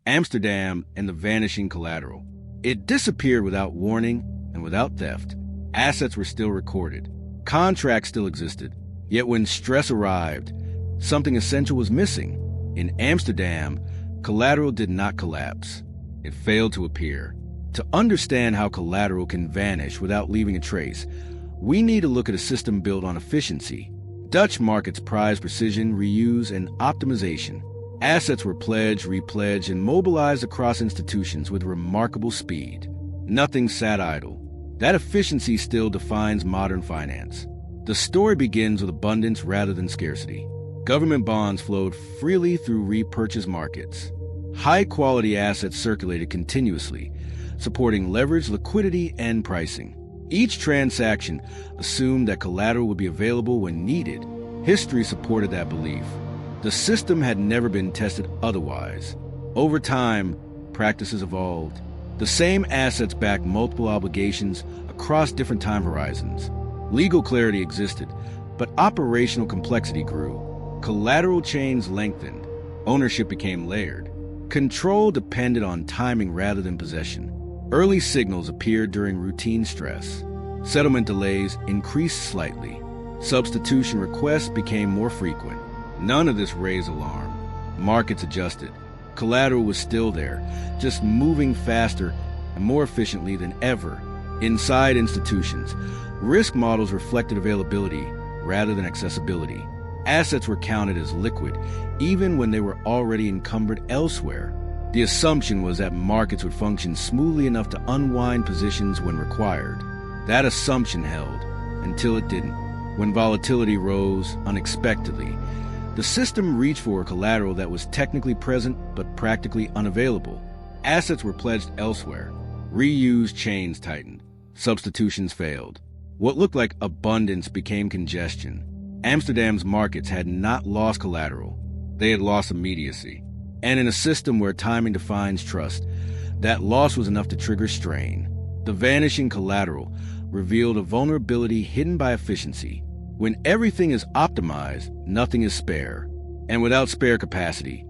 Amsterdam and the vanishing collateral. It disappeared without warning and without theft. Assets were still recorded. Contracts still existed. Yet when stress arrived, something essential was missing. In Amsterdam, collateral did not collapse. It failed to appear. To understand how collateral can vanish without leaving a trace, we need to look at a system built on efficiency. Dutch markets prize precision, reuse, and optimization. Assets were pledged, repledged, and mobilized across institutions with remarkable speed. Nothing sat idle. That efficiency still defines modern finance. The story begins with abundance rather than scarcity. Government bonds flowed freely through repurchase markets. High-quality assets circulated continuously, supporting leverage, liquidity, and pricing. Each transaction assumed that collateral would be available when needed. History supported that belief. The system had never been tested otherwise. Over time, practices evolved. The same assets backed multiple obligations across different time horizons. Legal clarity existed, but operational complexity grew. Collateral chains lengthened. Ownership became layered. Control depended on timing rather than possession. Early signals appeared during routine stress. Settlement delays increased slightly. Substitution requests became more frequent. None of this raised alarm. Markets adjusted. Collateral was still there, just moving faster and more efficiently than ever. Inside institutions, risk models reflected availability rather than accessibility. Assets were counted as liquid, even when they were already encumbered elsewhere. The assumption was that markets would function smoothly enough to unwind positions when required. That assumption held until it didn't. When volatility rose unexpectedly, the system reached for a collateral that was technically present but practically unavailable. Assets were pledged elsewhere. Reused chains tightened. Substitutions failed. What looked like abundance became congestion. Amsterdam's markets had not lost collateral. They had lost immediacy. And in a system where timing defines trust, that loss was enough to trigger strain. The vanishing collateral revealed a vulnerability hidden by efficiency. When everything is optimized, nothing is spare. And without spare capacity,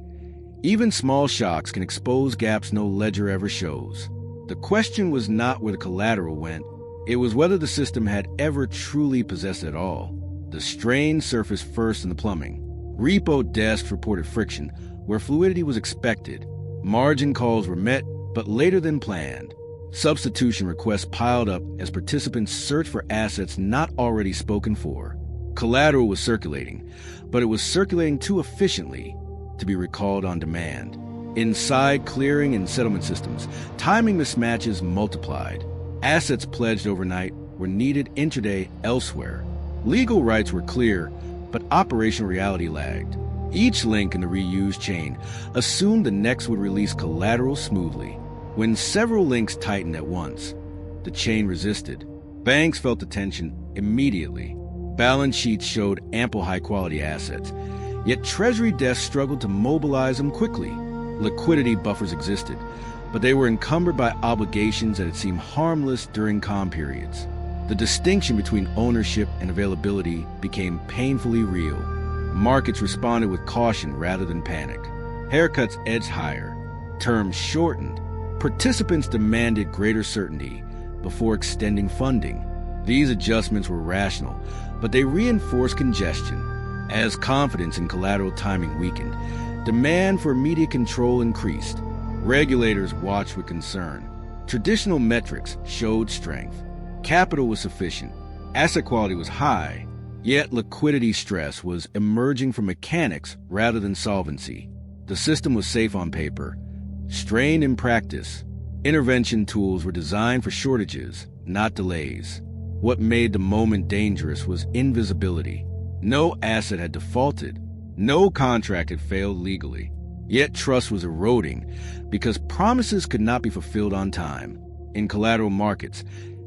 even small shocks can expose gaps no ledger ever shows. The question was not where the collateral went. It was whether the system had ever truly possessed it all. The strain surfaced first in the plumbing. Repo desks reported friction where fluidity was expected. Margin calls were met, but later than planned. Substitution requests piled up as participants searched for assets not already spoken for. Collateral was circulating, but it was circulating too efficiently to be recalled on demand. Inside clearing and settlement systems, timing mismatches multiplied. Assets pledged overnight were needed intraday elsewhere. Legal rights were clear, but operational reality lagged. Each link in the reused chain assumed the next would release collateral smoothly. When several links tightened at once, the chain resisted. Banks felt the tension immediately. Balance sheets showed ample high-quality assets, yet Treasury desks struggled to mobilize them quickly. Liquidity buffers existed, but they were encumbered by obligations that had seemed harmless during calm periods. The distinction between ownership and availability became painfully real. Markets responded with caution rather than panic. Haircuts edged higher. Terms shortened. Participants demanded greater certainty before extending funding. These adjustments were rational, but they reinforced congestion. As confidence in collateral timing weakened, demand for immediate control increased. Regulators watched with concern. Traditional metrics showed strength. Capital was sufficient. Asset quality was high. Yet liquidity stress was emerging from mechanics rather than solvency. The system was safe on paper, strained in practice. Intervention tools were designed for shortages, not delays. What made the moment dangerous was invisibility. No asset had defaulted. No contract had failed legally. Yet trust was eroding because promises could not be fulfilled on time. In collateral markets,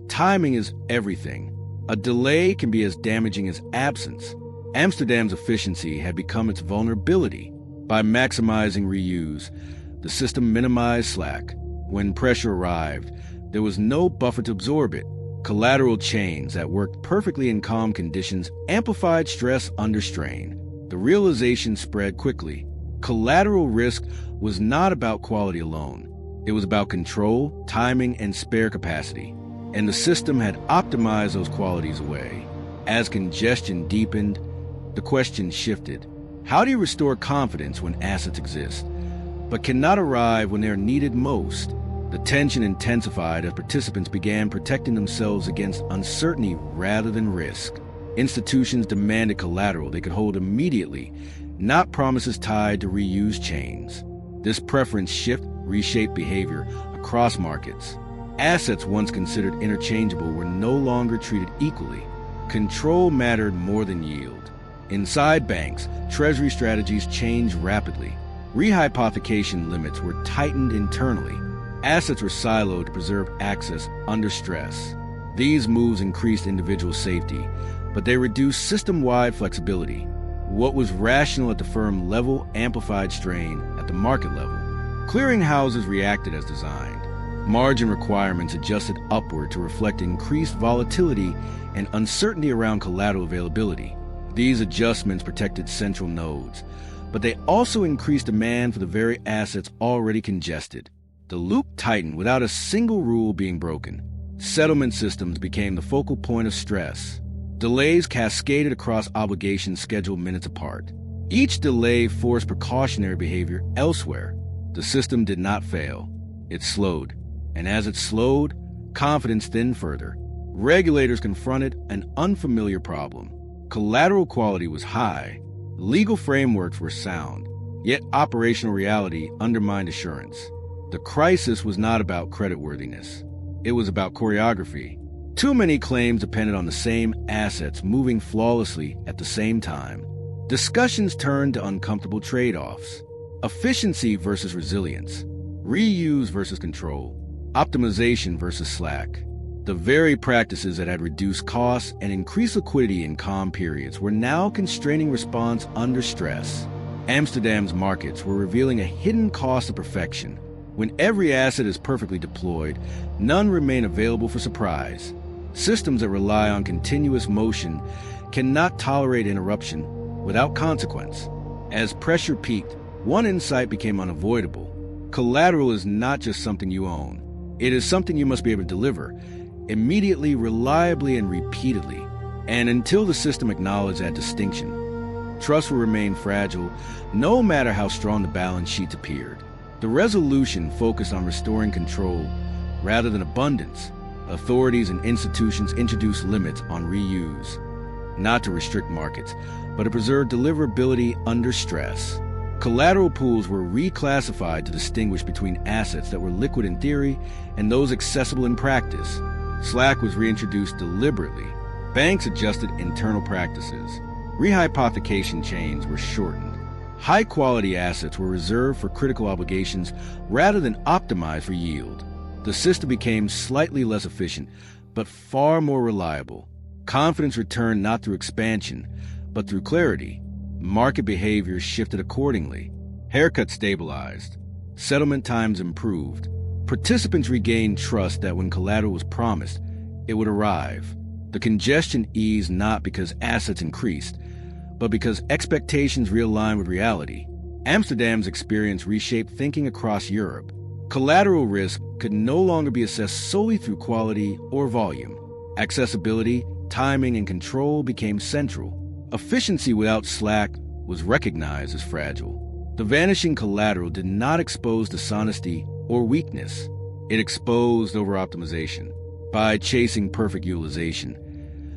timing is everything. A delay can be as damaging as absence. Amsterdam's efficiency had become its vulnerability. By maximizing reuse, the system minimized slack. When pressure arrived, there was no buffer to absorb it. Collateral chains that worked perfectly in calm conditions amplified stress under strain. The realization spread quickly. Collateral risk was not about quality alone. It was about control, timing, and spare capacity. And the system had optimized those qualities away. As congestion deepened, the question shifted. How do you restore confidence when assets exist, but cannot arrive when they are needed most? The tension intensified as participants began protecting themselves against uncertainty rather than risk. Institutions demanded collateral they could hold immediately, not promises tied to reuse chains. This preference shift reshaped behavior across markets. Assets once considered interchangeable were no longer treated equally. Control mattered more than yield. Inside banks, treasury strategies changed rapidly. Rehypothecation limits were tightened internally. Assets were siloed to preserve access under stress. These moves increased individual safety, but they reduced system-wide flexibility. What was rational at the firm level amplified strain at the market level. Clearinghouses reacted as designed. Margin requirements adjusted upward to reflect increased volatility and uncertainty around collateral availability. These adjustments protected central nodes, but they also increased demand for the very assets already congested. The loop tightened without a single rule being broken. Settlement systems became the focal point of stress. Delays cascaded across obligations scheduled minutes apart. Each delay forced precautionary behavior elsewhere. The system did not fail. It slowed. And as it slowed, confidence thinned further. Regulators confronted an unfamiliar problem. Collateral quality was high. Legal frameworks were sound. Yet operational reality undermined assurance. The crisis was not about creditworthiness. It was about choreography. Too many claims depended on the same assets moving flawlessly at the same time. Discussions turned to uncomfortable trade-offs. Efficiency versus resilience. Reuse versus control. Optimization versus slack. The very practices that had reduced costs and increased liquidity in calm periods were now constraining response under stress. Amsterdam's markets were revealing a hidden cost of perfection. When every asset is perfectly deployed, none remain available for surprise. Systems that rely on continuous motion cannot tolerate interruption without consequence. As pressure peaked, one insight became unavoidable. Collateral is not just something you own. It is something you must be able to deliver, immediately, reliably, and repeatedly. And until the system acknowledged that distinction, trust will remain fragile, no matter how strong the balance sheets appeared. The resolution focused on restoring control rather than abundance. Authorities and institutions introduced limits on reuse, not to restrict markets, but to preserve deliverability under stress. Collateral pools were reclassified to distinguish between assets that were liquid in theory and those accessible in practice. Slack was reintroduced deliberately. Banks adjusted internal practices. Rehypothecation chains were shortened. High-quality assets were reserved for critical obligations rather than optimized for yield. The system became slightly less efficient, but far more reliable. Confidence returned not through expansion, but through clarity. Market behavior shifted accordingly. Haircuts stabilized. Settlement times improved. Participants regained trust that when collateral was promised, it would arrive. The congestion eased not because assets increased, but because expectations realigned with reality. Amsterdam's experience reshaped thinking across Europe. Collateral risk could no longer be assessed solely through quality or volume. Accessibility, timing, and control became central. Efficiency without slack was recognized as fragile. The vanishing collateral did not expose dishonesty or weakness. It exposed over-optimization. By chasing perfect utilization,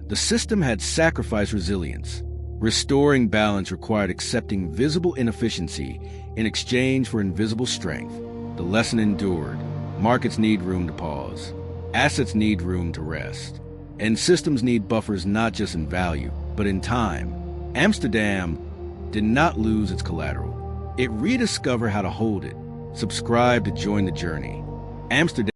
the system had sacrificed resilience. Restoring balance required accepting visible inefficiency in exchange for invisible strength. The lesson endured. Markets need room to pause. Assets need room to rest. And systems need buffers not just in value, but in time. Amsterdam did not lose its collateral. It rediscovered how to hold it. Subscribe to join the journey. Amsterdam